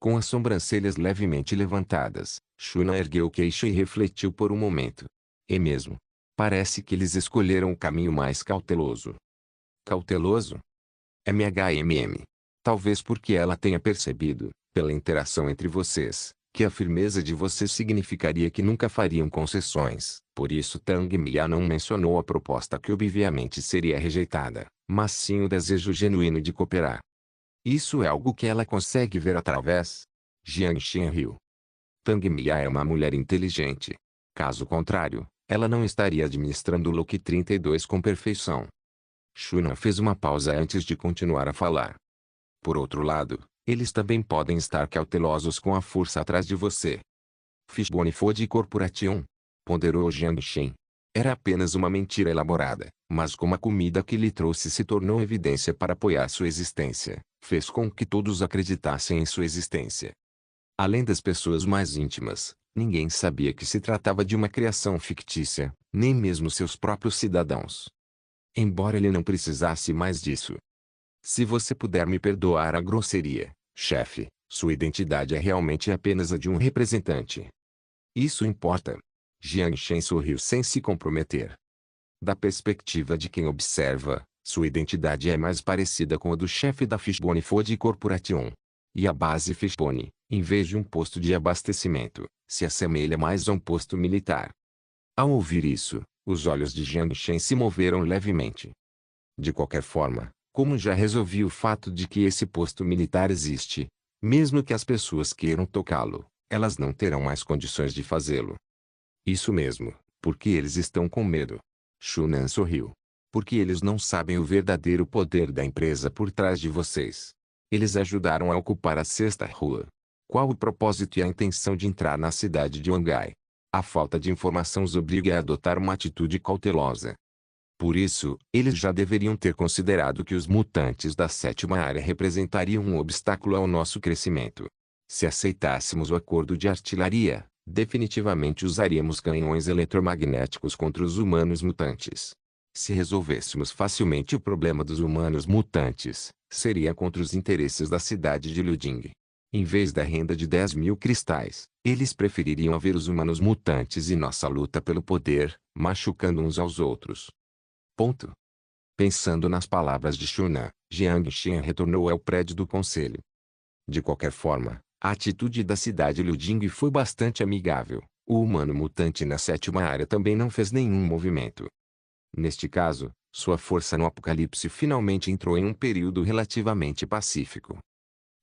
Com as sobrancelhas levemente levantadas, Shunan ergueu o queixo e refletiu por um momento. E mesmo. Parece que eles escolheram o caminho mais cauteloso. Cauteloso? MHMM. Talvez porque ela tenha percebido, pela interação entre vocês, que a firmeza de vocês significaria que nunca fariam concessões. Por isso Tang Mia não mencionou a proposta que obviamente seria rejeitada, mas sim o desejo genuíno de cooperar. Isso é algo que ela consegue ver através. Jiangxin riu. Tang Mia é uma mulher inteligente. Caso contrário, ela não estaria administrando o Lucky 32 com perfeição. Shunan fez uma pausa antes de continuar a falar. Por outro lado, eles também podem estar cautelosos com a força atrás de você. Fishbone Food Corporation. Ponderou Jiangxin. Era apenas uma mentira elaborada, mas como a comida que lhe trouxe se tornou evidência para apoiar sua existência, fez com que todos acreditassem em sua existência. Além das pessoas mais íntimas, ninguém sabia que se tratava de uma criação fictícia, nem mesmo seus próprios cidadãos. Embora ele não precisasse mais disso. Se você puder me perdoar a grosseria, chefe, sua identidade é realmente apenas a de um representante. Isso importa. Jiang Shen sorriu sem se comprometer. Da perspectiva de quem observa, sua identidade é mais parecida com a do chefe da Fishbone Food Corporation. E a base Fishbone, em vez de um posto de abastecimento, se assemelha mais a um posto militar. Ao ouvir isso, os olhos de Jiang Shen se moveram levemente. De qualquer forma, como já resolvi o fato de que esse posto militar existe, mesmo que as pessoas queiram tocá-lo, elas não terão mais condições de fazê-lo. Isso mesmo, porque eles estão com medo. Shunan sorriu. Porque eles não sabem o verdadeiro poder da empresa por trás de vocês. Eles ajudaram a ocupar a sexta rua. Qual o propósito e a intenção de entrar na cidade de Wangai? A falta de informação os obriga a adotar uma atitude cautelosa. Por isso, eles já deveriam ter considerado que os mutantes da sétima área representariam um obstáculo ao nosso crescimento. Se aceitássemos o acordo de artilharia, definitivamente usaríamos canhões eletromagnéticos contra os humanos mutantes. Se resolvêssemos facilmente o problema dos humanos mutantes, seria contra os interesses da cidade de Liuding. Em vez da renda de 10.000 cristais, eles prefeririam ver os humanos mutantes e nossa luta pelo poder, machucando uns aos outros. Ponto. Pensando nas palavras de Shunan, Jiang Shen retornou ao prédio do conselho. De qualquer forma, a atitude da cidade Liuding foi bastante amigável. O humano mutante na sétima área também não fez nenhum movimento. Neste caso, sua força no Apocalipse finalmente entrou em um período relativamente pacífico.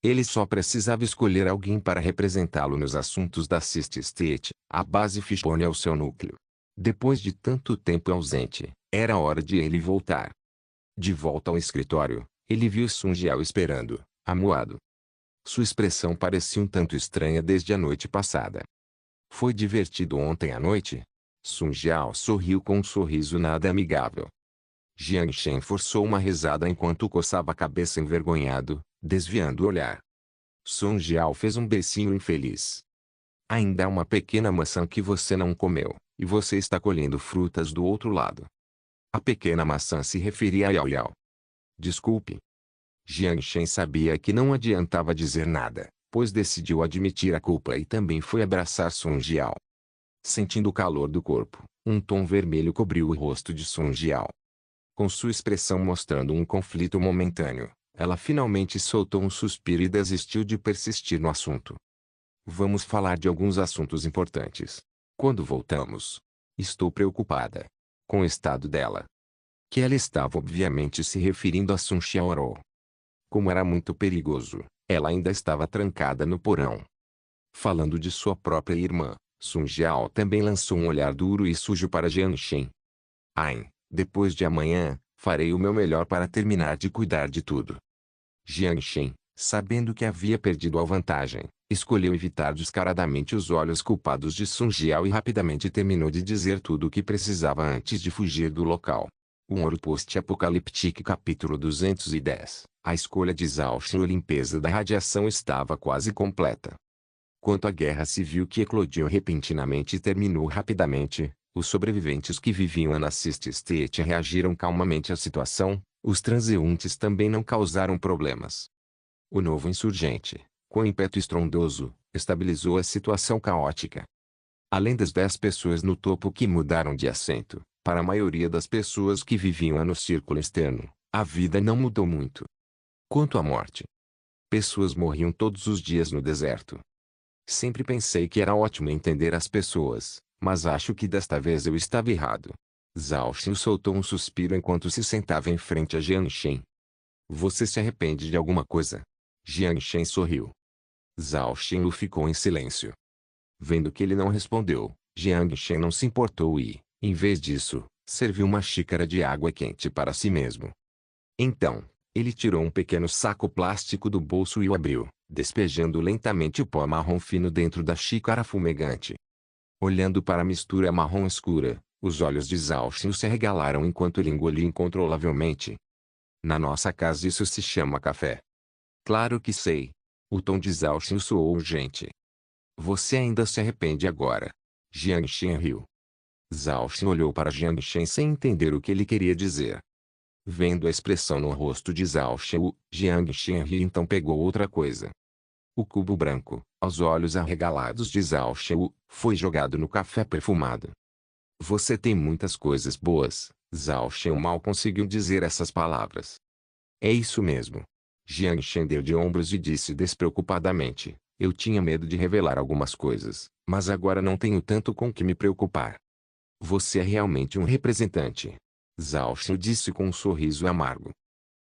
Ele só precisava escolher alguém para representá-lo nos assuntos da Sixth State, a base Fishbone é o seu núcleo. Depois de tanto tempo ausente, era hora de ele voltar. De volta ao escritório, ele viu Sun Jiao esperando, amuado. Sua expressão parecia um tanto estranha desde a noite passada. Foi divertido ontem à noite? Sun Jiao sorriu com um sorriso nada amigável. Jiang Shen forçou uma risada enquanto coçava a cabeça envergonhado, desviando o olhar. Sun Jiao fez um beicinho infeliz. Ainda há uma pequena maçã que você não comeu, e você está colhendo frutas do outro lado. A pequena maçã se referia a Yao Yao. Desculpe. Jiang Shen sabia que não adiantava dizer nada, pois decidiu admitir a culpa e também foi abraçar Sun Jiao. Sentindo o calor do corpo, um tom vermelho cobriu o rosto de Sun Jiao. Com sua expressão mostrando um conflito momentâneo, ela finalmente soltou um suspiro e desistiu de persistir no assunto. Vamos falar de alguns assuntos importantes. Quando voltamos, estou preocupada com o estado dela. Que ela estava obviamente se referindo a Sun Xiaoro. Como era muito perigoso, ela ainda estava trancada no porão. Falando de sua própria irmã, Sun Jiao também lançou um olhar duro e sujo para Jiang Shen. Ai, depois de amanhã, farei o meu melhor para terminar de cuidar de tudo. Jiang Shen, sabendo que havia perdido a vantagem, escolheu evitar descaradamente os olhos culpados de Sun Jiao e rapidamente terminou de dizer tudo o que precisava antes de fugir do local. Um Ouro Post-Apocaliptic Capítulo 210. A escolha de Zhao Xin e a limpeza da radiação estava quase completa. Quanto à guerra civil que eclodiu repentinamente e terminou rapidamente, os sobreviventes que viviam na Sixth State reagiram calmamente à situação, os transeuntes também não causaram problemas. O novo insurgente, com ímpeto estrondoso, estabilizou a situação caótica. Além das 10 pessoas no topo que mudaram de assento, para a maioria das pessoas que viviam no círculo externo, a vida não mudou muito. Quanto à morte, pessoas morriam todos os dias no deserto. Sempre pensei que era ótimo entender as pessoas, mas acho que desta vez eu estava errado. Zhao Xin soltou um suspiro enquanto se sentava em frente a Jiang Shen. Você se arrepende de alguma coisa? Jiang Shen sorriu. Zhao Xin ficou em silêncio. Vendo que ele não respondeu, Jiang Shen não se importou e, em vez disso, serviu uma xícara de água quente para si mesmo. Então, ele tirou um pequeno saco plástico do bolso e o abriu, despejando lentamente o pó marrom fino dentro da xícara fumegante. Olhando para a mistura marrom escura, Os olhos de Zhao Xin se arregalaram enquanto ele engolia incontrolavelmente. Na nossa casa isso se chama café. Claro que sei. O tom de Zhao Xin soou urgente. Você ainda se arrepende agora. Jiang Shen riu. Zhao Xin olhou para Jiang Shen sem entender o que ele queria dizer. Vendo a expressão no rosto de Zhao Shen, Jiang Shen riu e então pegou outra coisa. O cubo branco, aos olhos arregalados de Zhao Shen, foi jogado no café perfumado. Você tem muitas coisas boas. Zhao Shen mal conseguiu dizer essas palavras. É isso mesmo. Jiang Shen deu de ombros e disse despreocupadamente. Eu tinha medo de revelar algumas coisas, mas agora não tenho tanto com que me preocupar. Você é realmente um representante. Zhao Shen disse com um sorriso amargo.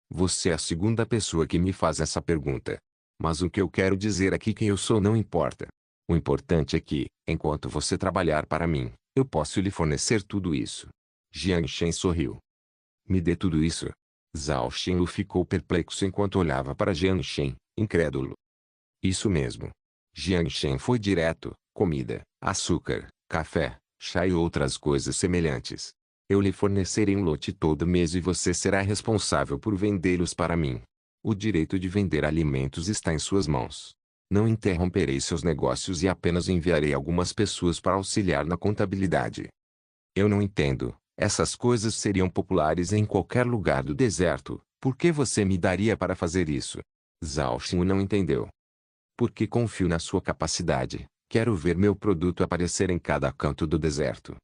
Você é a segunda pessoa que me faz essa pergunta. Mas o que eu quero dizer aqui quem eu sou não importa. O importante é que, enquanto você trabalhar para mim, eu posso lhe fornecer tudo isso. Jiang Shen sorriu. Me dê tudo isso. Zhao Shen ficou perplexo enquanto olhava para Jiang Shen, incrédulo. Isso mesmo. Jiang Shen foi direto. Comida, açúcar, café, chá e outras coisas semelhantes. Eu lhe fornecerei um lote todo mês e você será responsável por vendê-los para mim. O direito de vender alimentos está em suas mãos. Não interromperei seus negócios e apenas enviarei algumas pessoas para auxiliar na contabilidade. Eu não entendo. Essas coisas seriam populares em qualquer lugar do deserto. Por que você me daria para fazer isso? Zhao Xin não entendeu. Porque confio na sua capacidade. Quero ver meu produto aparecer em cada canto do deserto.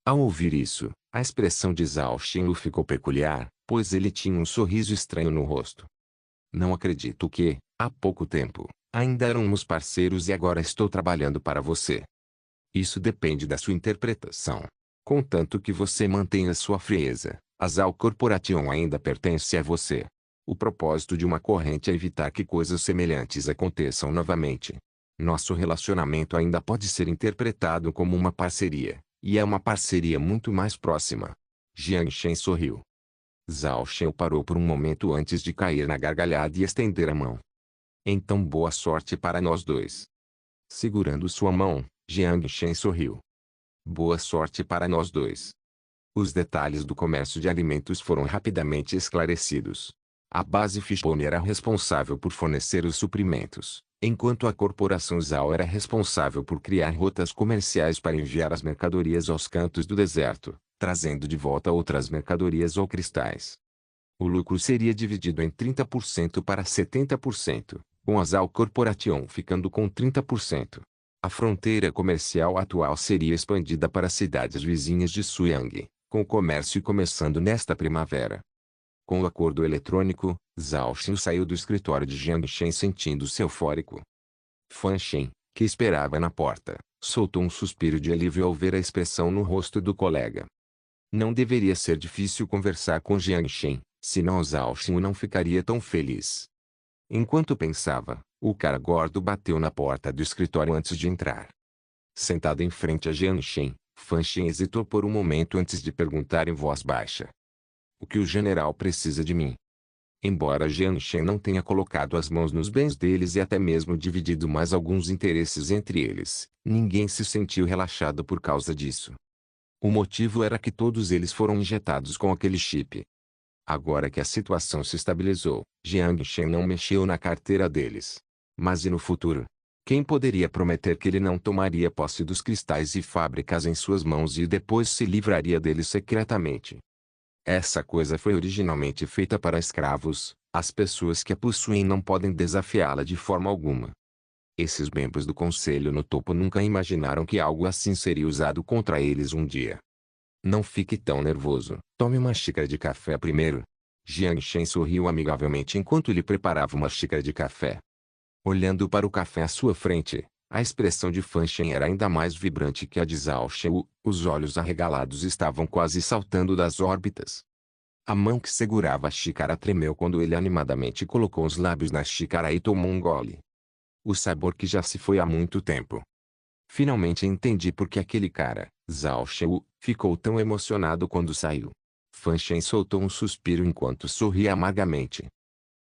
Ao ouvir isso, a expressão de Zhao Xin ficou peculiar, pois ele tinha um sorriso estranho no rosto. Não acredito que, há pouco tempo, ainda éramos parceiros e agora estou trabalhando para você. Isso depende da sua interpretação. Contanto que você mantenha sua frieza, a Zhao Corporation ainda pertence a você. O propósito de uma corrente é evitar que coisas semelhantes aconteçam novamente. Nosso relacionamento ainda pode ser interpretado como uma parceria, e é uma parceria muito mais próxima. Jiang Shen sorriu. Zhao Shen parou por um momento antes de cair na gargalhada e estender a mão. Então boa sorte para nós dois. Segurando sua mão, Jiang Shen sorriu. Boa sorte para nós dois. Os detalhes do comércio de alimentos foram rapidamente esclarecidos. A base Fishbone era responsável por fornecer os suprimentos, enquanto a corporação Zhao era responsável por criar rotas comerciais para enviar as mercadorias aos cantos do deserto, trazendo de volta outras mercadorias ou cristais. O lucro seria dividido em 30% para 70%, com a Zhao Corporation ficando com 30%. A fronteira comercial atual seria expandida para cidades vizinhas de Suyang, com o comércio começando nesta primavera. Com o acordo eletrônico, Zhao Xin saiu do escritório de Jiang Shen sentindo-se eufórico. Fan Shen, que esperava na porta, soltou um suspiro de alívio ao ver a expressão no rosto do colega. Não deveria ser difícil conversar com Jiang Shen, senão Zhao Xin não ficaria tão feliz. Enquanto pensava, o cara gordo bateu na porta do escritório antes de entrar. Sentado em frente a Jiang Shen, Fan Shen hesitou por um momento antes de perguntar em voz baixa. O que o general precisa de mim? Embora Jiang Shen não tenha colocado as mãos nos bens deles e até mesmo dividido mais alguns interesses entre eles, ninguém se sentiu relaxado por causa disso. O motivo era que todos eles foram injetados com aquele chip. Agora que a situação se estabilizou, Jiang Shen não mexeu na carteira deles. Mas e no futuro? Quem poderia prometer que ele não tomaria posse dos cristais e fábricas em suas mãos e depois se livraria deles secretamente? Essa coisa foi originalmente feita para escravos, as pessoas que a possuem não podem desafiá-la de forma alguma. Esses membros do conselho no topo nunca imaginaram que algo assim seria usado contra eles um dia. Não fique tão nervoso, tome uma xícara de café primeiro. Jiang Shen sorriu amigavelmente enquanto lhe preparava uma xícara de café. Olhando para o café à sua frente, a expressão de Fan Shen era ainda mais vibrante que a de Zhao Shen. Os olhos arregalados estavam quase saltando das órbitas. A mão que segurava a xícara tremeu quando ele animadamente colocou os lábios na xícara e tomou um gole. O sabor que já se foi há muito tempo. Finalmente entendi por que aquele cara, Zhao Shen, ficou tão emocionado quando saiu. Fan Shen soltou um suspiro enquanto sorria amargamente.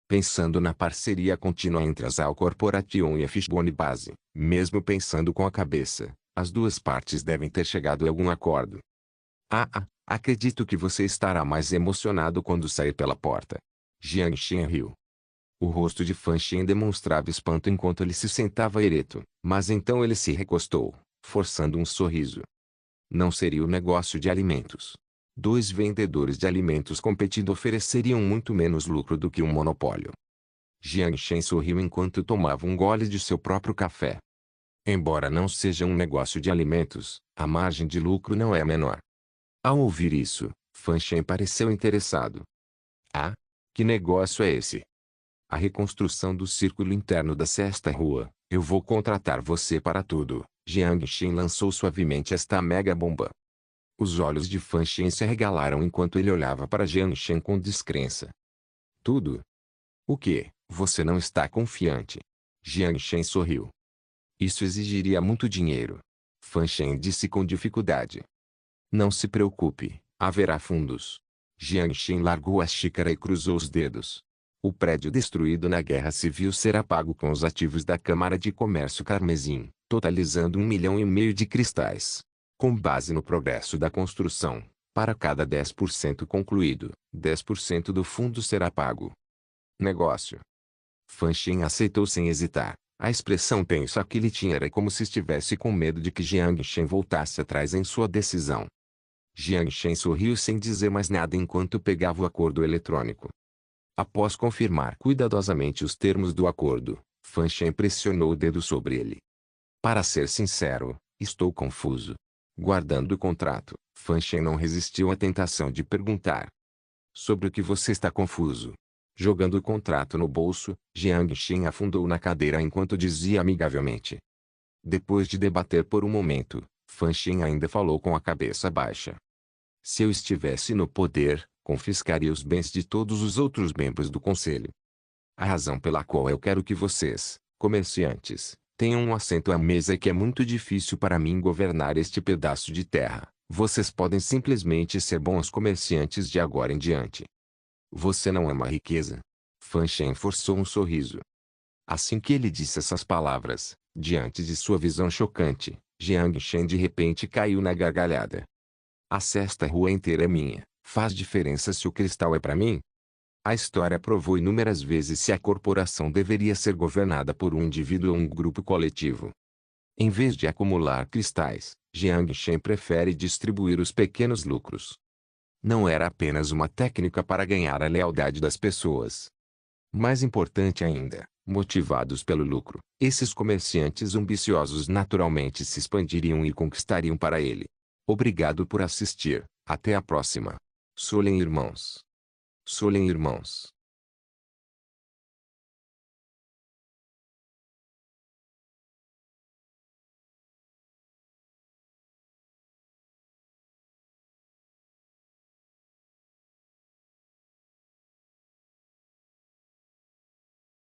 Pensando na parceria contínua entre a Zhao Corporation e a Fishbone Base, mesmo pensando com a cabeça, as duas partes devem ter chegado a algum acordo. Acredito que você estará mais emocionado quando sair pela porta. Jiang Shen riu. O rosto de Fan Shen demonstrava espanto enquanto ele se sentava ereto, mas então ele se recostou, forçando um sorriso. Não seria o negócio de alimentos. Dois vendedores de alimentos competindo ofereceriam muito menos lucro do que um monopólio. Jiang Shen sorriu enquanto tomava um gole de seu próprio café. Embora não seja um negócio de alimentos, a margem de lucro não é menor. Ao ouvir isso, Fan Shen pareceu interessado. Ah? Que negócio é esse? A reconstrução do círculo interno da sexta rua. Eu vou contratar você para tudo. Jiang Shen lançou suavemente esta mega bomba. Os olhos de Fan Shen se arregalaram enquanto ele olhava para Jiang Shen com descrença. Tudo? O quê? Você não está confiante? Jiang Shen sorriu. Isso exigiria muito dinheiro. Fan Shen disse com dificuldade. Não se preocupe, haverá fundos. Jiang Shen largou a xícara e cruzou os dedos. O prédio destruído na Guerra Civil será pago com os ativos da Câmara de Comércio Carmesim, totalizando 1,5 milhão de cristais. Com base no progresso da construção, para cada 10% concluído, 10% do fundo será pago. Negócio. Fan Shen aceitou sem hesitar. A expressão tensa que ele tinha era como se estivesse com medo de que Jiang Shen voltasse atrás em sua decisão. Jiang Shen sorriu sem dizer mais nada enquanto pegava o acordo eletrônico. Após confirmar cuidadosamente os termos do acordo, Fan Shen pressionou o dedo sobre ele. Para ser sincero, estou confuso. Guardando o contrato, Fan Shen não resistiu à tentação de perguntar. Sobre o que você está confuso? Jogando o contrato no bolso, Jiang Shen afundou na cadeira enquanto dizia amigavelmente. Depois de debater por um momento, Fan Shen ainda falou com a cabeça baixa. Se eu estivesse no poder, confiscaria os bens de todos os outros membros do conselho. A razão pela qual eu quero que vocês, comerciantes, tenham um assento à mesa é que é muito difícil para mim governar este pedaço de terra. Vocês podem simplesmente ser bons comerciantes de agora em diante. Você não ama a riqueza? Fan Shen forçou um sorriso. Assim que ele disse essas palavras, diante de sua visão chocante, Jiang Shen de repente caiu na gargalhada. A sexta rua inteira é minha. Faz diferença se o cristal é para mim? A história provou inúmeras vezes se a corporação deveria ser governada por um indivíduo ou um grupo coletivo. Em vez de acumular cristais, Jiang Shen prefere distribuir os pequenos lucros. Não era apenas uma técnica para ganhar a lealdade das pessoas. Mais importante ainda, motivados pelo lucro, esses comerciantes ambiciosos naturalmente se expandiriam e conquistariam para ele. Obrigado por assistir. Até a próxima. Solen Irmãos. Solen Irmãos.